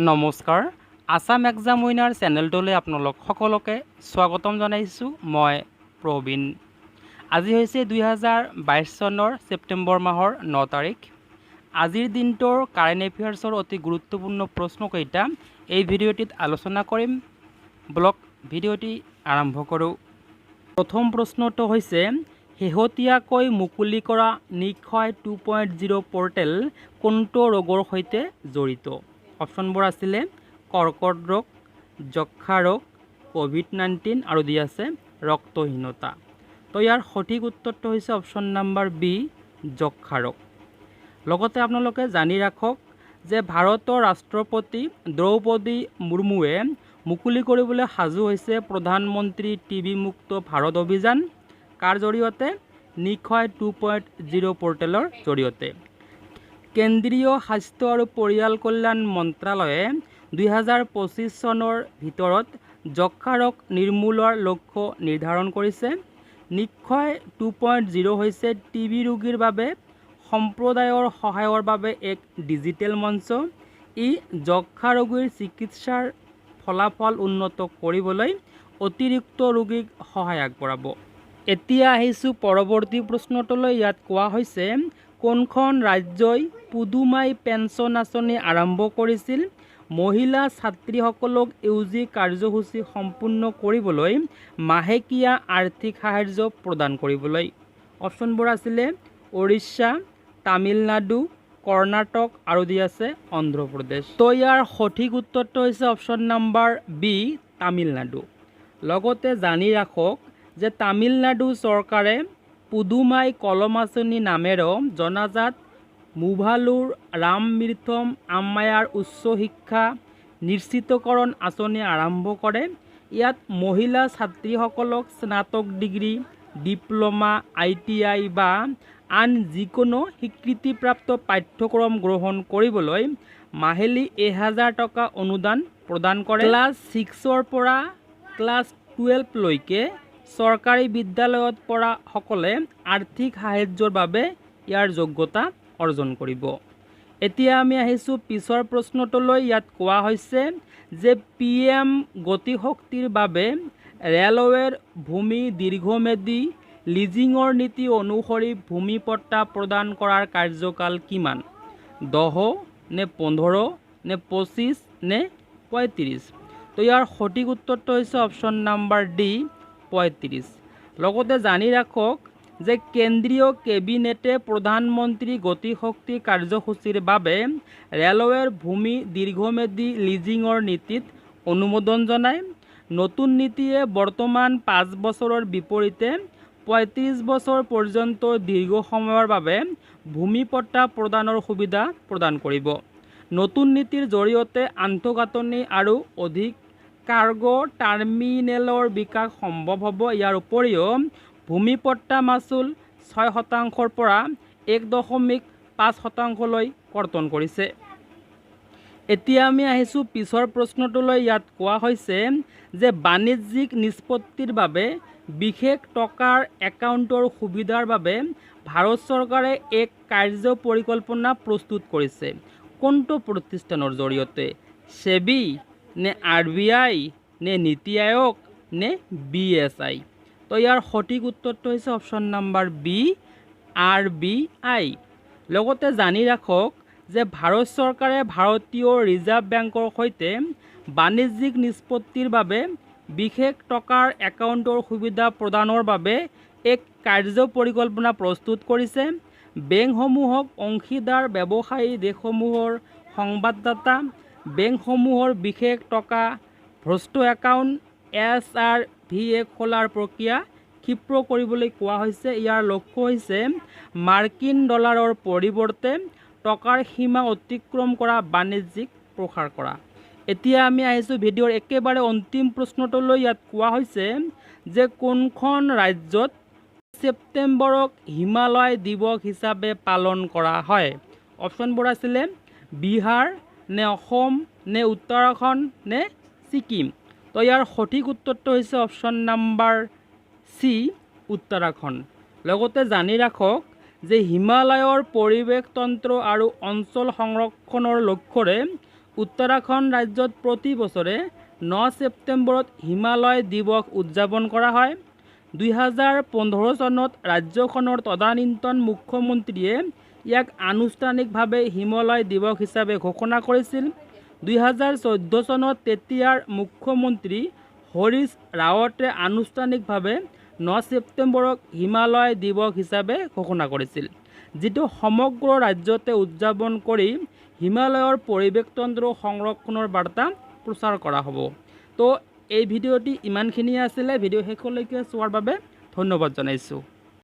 নমস্কাৰ Assam exam winner চেনেলটোলৈ আপোনালোক সকলোকে স্বাগতম জনাইছোঁ। মই প্ৰবীণ। আজি হৈছে 2022 চনৰ ছেপ্টেম্বৰ মাহৰ 9 তাৰিখ। আজিৰ দিনটোৰ কাৰেণ্ট এফেয়াৰ্ছৰ অতি গুৰুত্বপূৰ্ণ প্ৰশ্নকেইটা এই ভিডিঅ'টিত আলোচনা কৰিম। ব্লগ ভিডিঅ'টি আৰম্ভ কৰোঁ। প্ৰথম প্ৰশ্নটো হৈছে শেহতীয়াকৈ মুকলি কৰা নিক্ষয় 2.0 পৰ্টেল কোনটো ৰোগৰ সৈতে জড়িত? অপশ্যনবোৰ আছিলে কৰ্কট ৰোগ, যক্ষা ৰোগ, কোভিড-19 আৰু দি আছে ৰক্তহীনতা। তো ইয়াৰ সঠিক উত্তৰটো হৈছে অপশ্যন নম্বৰ বি, যক্ষা ৰোগ। লগতে আপোনালোকে জানি ৰাখক যে ভাৰতৰ ৰাষ্ট্ৰপতি দ্ৰৌপদী মুৰ্মুৱে মুকলি কৰিবলৈ সাজু হৈছে প্ৰধানমন্ত্ৰী টিবি মুক্ত ভাৰত অভিযান। কাৰ জৰিয়তে? নিক্ষয় 2.0 পৰ্টেলৰ জৰিয়তে। কেন্দ্ৰীয় স্বাস্থ্য আৰু পৰিয়াল কল্যাণ মন্ত্ৰালয়ে 2025 চনৰ ভিতৰত যক্ষা ৰোগ নিৰ্মূলৰ লক্ষ্য নিৰ্ধাৰণ কৰিছে। নিক্ষয় 2.0 হৈছে টিবি ৰোগীৰ বাবে সম্প্ৰদায়ৰ সহায়ৰ বাবে এক ডিজিটেল মঞ্চ। ই যক্ষা ৰোগীৰ চিকিৎসাৰ ফলাফল উন্নত কৰিবলৈ অতিৰিক্ত ৰোগীক সহায় আগবঢ়াব। এতিয়া আহিছোঁ পৰৱৰ্তী প্ৰশ্নটোলৈ। ইয়াত কোৱা হৈছে কোনখন ৰাজ্যই পুদুমাই পেঞ্চন আঁচনি আৰম্ভ কৰিছিল? মহিলা ছাত্ৰীসকলক ইউজি কাৰ্যসূচী সম্পূৰ্ণ কৰিবলৈ মাহেকীয়া আৰ্থিক সাহায্য প্ৰদান কৰিবলৈ। অপশ্যনবোৰ আছিলে উৰিষ্যা, তামিলনাডু, কৰ্ণাটক আৰু দি আছে অন্ধ্ৰপ্ৰদেশ। তো ইয়াৰ সঠিক উত্তৰটো হৈছে অপশ্যন নম্বৰ বি, তামিলনাডু। লগতে জানি ৰাখক যে তামিলনাডু চৰকাৰে পুদুমাই কলম আঁচনি নামেৰেও জনাজাত মুভালুৰ ৰামমৃথম আম্মায়াৰ উচ্চ শিক্ষা নিশ্চিতকৰণ আঁচনি আৰম্ভ কৰে। ইয়াত মহিলা ছাত্ৰীসকলক স্নাতক ডিগ্ৰী, ডিপ্ল'মা, ITI বা আন যিকোনো স্বীকৃতিপ্ৰাপ্ত পাঠ্যক্ৰম গ্ৰহণ কৰিবলৈ মাহিলী 1000 টকা অনুদান প্ৰদান কৰে। ক্লাছ 6ৰ পৰা ক্লাছ 12 লৈকে চৰকাৰী বিদ্যালয়ত পঢ়া সকলে আৰ্থিক সাহায্যৰ বাবে ইয়াৰ যোগ্যতা অৰ্জন কৰিব। এতিয়া আমি আহিছোঁ পিছৰ প্ৰশ্নটোলৈ। ইয়াত কোৱা হৈছে যে PM গতিশক্তিৰ বাবে ৰেলৱেৰ ভূমি দীৰ্ঘম্যাদী লিজিঙৰ নীতি অনুসৰি ভূমি পট্টা প্ৰদান কৰাৰ কাৰ্যকাল কিমান? 10 নে 15 নে 25 নে 35? তো ইয়াৰ সঠিক উত্তৰটো হৈছে অপশ্যন নম্বৰ ডি, 35। লগতে জানি ৰাখক যে কেন্দ্ৰীয় কেবিনেটে প্ৰধানমন্ত্ৰী গতিশক্তি কাৰ্যসূচীৰ বাবে ৰেলৱেৰ ভূমি দীৰ্ঘম্যাদী লিজিঙৰ নীতিত অনুমোদন জনায়। নতুন নীতিয়ে বৰ্তমান 5 বছৰৰ বিপৰীতে 35 বছৰ পৰ্যন্ত দীৰ্ঘ সময়ৰ বাবে ভূমি পট্টা প্ৰদানৰ সুবিধা প্ৰদান কৰিব। নতুন নীতিৰ জৰিয়তে আন্তঃগাঁথনি আৰু অধিক কাৰ্গো টাৰ্মিনেলৰ বিকাশ সম্ভৱ হ'ব। ইয়াৰ উপৰিও ভূমি পট্টা মাচুল 6% পৰা 1.5% কৰ্তন কৰিছে। এতিয়া আমি আহিছোঁ পিছৰ প্ৰশ্নটোলৈ। ইয়াত কোৱা হৈছে যে বাণিজ্যিক নিষ্পত্তিৰ বাবে বিশেষ টকাৰ একাউণ্টৰ সুবিধাৰ বাবে ভাৰত চৰকাৰে এক কাৰ্য পৰিকল্পনা প্ৰস্তুত কৰিছে। কোনটো প্ৰতিষ্ঠানৰ জৰিয়তে? সেবি নে RBI নে নীতি আয়োগ নে BSI? তো ইয়াৰ সঠিক উত্তৰটো হৈছে অপশ্যন নম্বৰ বি, RBI। লগতে জানি ৰাখক যে ভাৰত চৰকাৰে ভাৰতীয় ৰিজাৰ্ভ বেংকৰ সৈতে বাণিজ্যিক নিষ্পত্তিৰ বাবে বিশেষ টকাৰ একাউণ্টৰ সুবিধা প্ৰদানৰ বাবে এক কাৰ্য পৰিকল্পনা প্ৰস্তুত কৰিছে। বেংকসমূহক অংশীদাৰ ব্যৱসায়ী দেশসমূহৰ সংবাদদাতা বেংকসমূহৰ বিশেষ টকা ভ্ৰষ্ট একাউণ্ট SRVA খোলাৰ প্ৰক্ৰিয়া ক্ষীপ্ৰ কৰিবলৈ কোৱা হৈছে। ইয়াৰ লক্ষ্য হৈছে মাৰ্কিন ডলাৰৰ পৰিৱৰ্তে টকাৰ সীমা অতিক্ৰম কৰা বাণিজ্যিক প্ৰসাৰ কৰা। এতিয়া আমি আহিছোঁ ভিডিঅ'ৰ একেবাৰে অন্তিম প্ৰশ্নটোলৈ। ইয়াত কোৱা হৈছে যে কোনখন ৰাজ্যত ছেপ্টেম্বৰক হিমালয় দিৱস হিচাপে পালন কৰা হয়? অপশ্যনবোৰ আছিলে বিহাৰ নে অসম নে উত্তৰাখণ্ড নে ছিকিম? তো ইয়াৰ সঠিক উত্তৰটো হৈছে অপশ্যন নম্বৰ চি, উত্তৰাখণ্ড। লগতে জানি ৰাখক যে হিমালয়ৰ পৰিৱেশ তন্ত্ৰ আৰু অঞ্চল সংৰক্ষণৰ লক্ষ্যৰে উত্তৰাখণ্ড ৰাজ্যত প্ৰতি বছৰে 9 ছেপ্টেম্বৰত হিমালয় দিৱস উদযাপন কৰা হয়। 2015 চনত ৰাজ্যখনৰ তদানীন্তন মুখ্যমন্ত্ৰীয়ে ইয়াক আনুষ্ঠানিকভাৱে হিমালয় দিৱস হিচাপে ঘোষণা কৰিছিল। 2014 চনত তেতিয়াৰ মুখ্যমন্ত্ৰী হৰিশ ৰাৱতে আনুষ্ঠানিকভাৱে 9 ছেপ্টেম্বৰক হিমালয় দিৱস হিচাপে ঘোষণা কৰিছিল, যিটো সমগ্ৰ ৰাজ্যতে উদযাপন কৰি হিমালয়ৰ পৰিৱেশ তন্ত্ৰ সংৰক্ষণৰ বাৰ্তা প্ৰচাৰ কৰা হ'ব। তো এই ভিডিঅ'টি ইমানখিনিয়ে আছিলে। ভিডিঅ' শেষলৈকে চোৱাৰ বাবে ধন্যবাদ জনাইছোঁ।